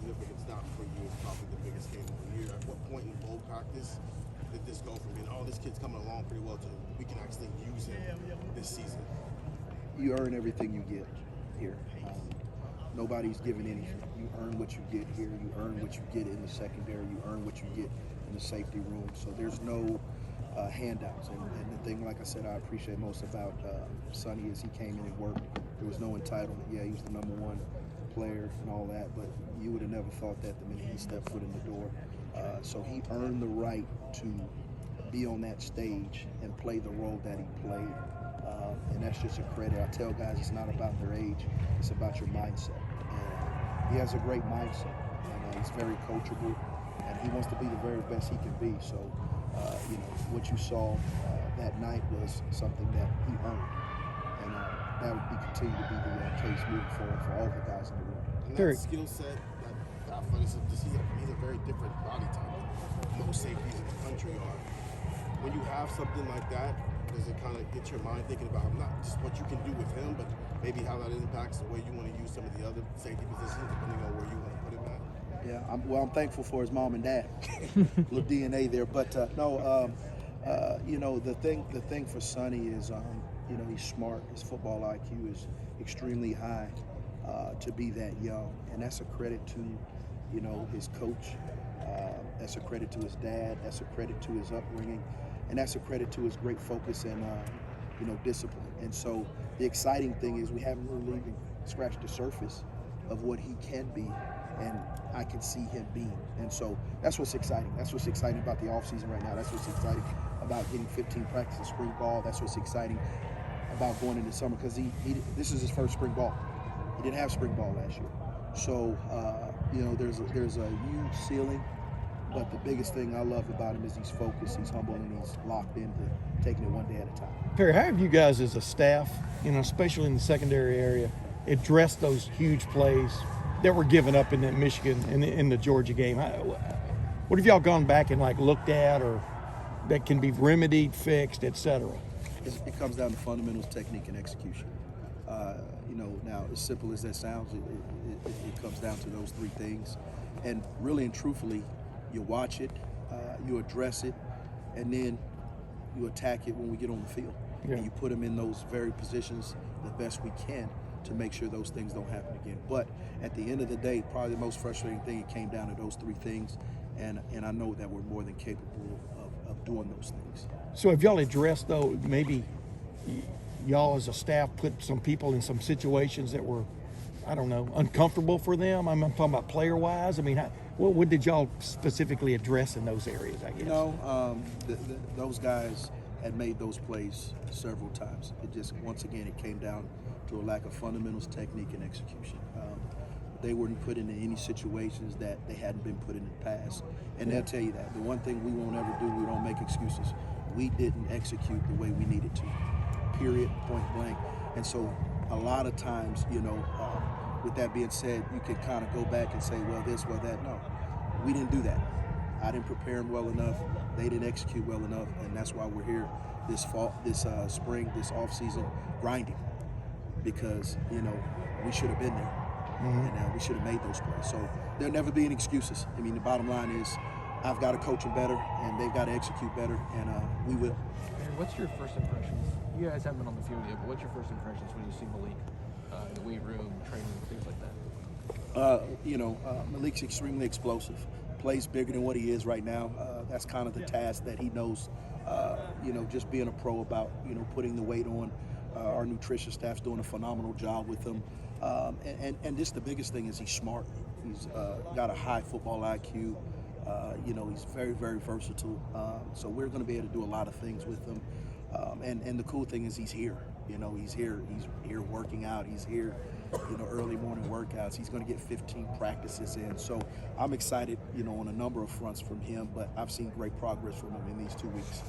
significant stop for you is probably the biggest game of the year. At what point in bowl practice did this go from being, oh, this kid's coming along pretty well, to we can actually use him this season? You earn everything you get here. Nobody's giving anything. You earn what you get here. You earn what you get in the secondary. You earn what you get in the safety room. So there's no handouts. And the thing, like I said, I appreciate most about Sonny is he came in and worked. There was no entitlement. Yeah, he was the #1 player and all that, but you would have never thought that the minute he stepped foot in the door. So he earned the right to be on that stage and play the role that he played. And that's just a credit. I tell guys it's not about their age, it's about your mindset. And he has a great mindset, and he's very coachable, and he wants to be the very best he can be. So, what you saw that night was something that he earned, and that would continue to be the case moving forward for all the guys in the room. And that skill set, that athleticism, he's a very different body type than most safeties in the country are. When you have something like that, does it kind of get your mind thinking about not just what you can do with him, but maybe how that impacts the way you want to use some of the other safety positions, depending on where you want to put him at? Yeah, I'm thankful for his mom and dad. Little DNA there, but the thing for Sonny is, he's smart. His football IQ is extremely high to be that young, and that's a credit to, his coach. That's a credit to his dad. That's a credit to his upbringing. And that's a credit to his great focus and, discipline. And so the exciting thing is we haven't really even scratched the surface of what he can be, and I can see him being. And so that's what's exciting. That's what's exciting about the offseason right now. That's what's exciting about getting 15 practices of spring ball. That's what's exciting about going into summer, because this is his first spring ball. He didn't have spring ball last year. So, there's a huge ceiling. But the biggest thing I love about him is he's focused, he's humble, and he's locked into taking it one day at a time. Perry, how have you guys as a staff, especially in the secondary area, addressed those huge plays that were given up in that Michigan and in the Georgia game? What have y'all gone back and looked at, or that can be remedied, fixed, etc.? It comes down to fundamentals, technique, and execution. Now as simple as that sounds, it comes down to those three things. And really and truthfully, you watch it, you address it, and then you attack it when we get on the field. Yeah. And you put them in those very positions the best we can to make sure those things don't happen again. But at the end of the day, probably the most frustrating thing, it came down to those three things, and I know that we're more than capable of doing those things. So have y'all addressed, though, maybe y'all as a staff put some people in some situations that were, I don't know, uncomfortable for them? I'm talking about player-wise. I mean, what did y'all specifically address in those areas, I guess? Those guys had made those plays several times. It just, once again, it came down to a lack of fundamentals, technique, and execution. They weren't put into any situations that they hadn't been put in the past. And they'll tell you that. The one thing we won't ever do, we don't make excuses. We didn't execute the way we needed to, period, point blank. And so a lot of times, with that being said, you can kind of go back and say, well, this, well, that. No, we didn't do that. I didn't prepare them well enough. They didn't execute well enough, and that's why we're here this fall, this spring, this offseason, grinding, because we should have been there, and we should have made those plays. So there'll never be any excuses. I mean, the bottom line is, I've got to coach them better, and they've got to execute better, and we will. What's your first impressions? You guys haven't been on the field yet, but what's your first impressions when you see Malik in the weight room, training, things like that? Malik's extremely explosive, plays bigger than what he is right now. That's kind of the task that he knows, just being a pro about, putting the weight on. Our nutrition staff's doing a phenomenal job with him. And just the biggest thing is he's smart. He's got a high football IQ. He's very, very versatile. So we're going to be able to do a lot of things with him. And the cool thing is he's here. He's here working out. He's here, early morning workouts. He's going to get 15 practices in. So I'm excited, on a number of fronts from him, but I've seen great progress from him in these 2 weeks.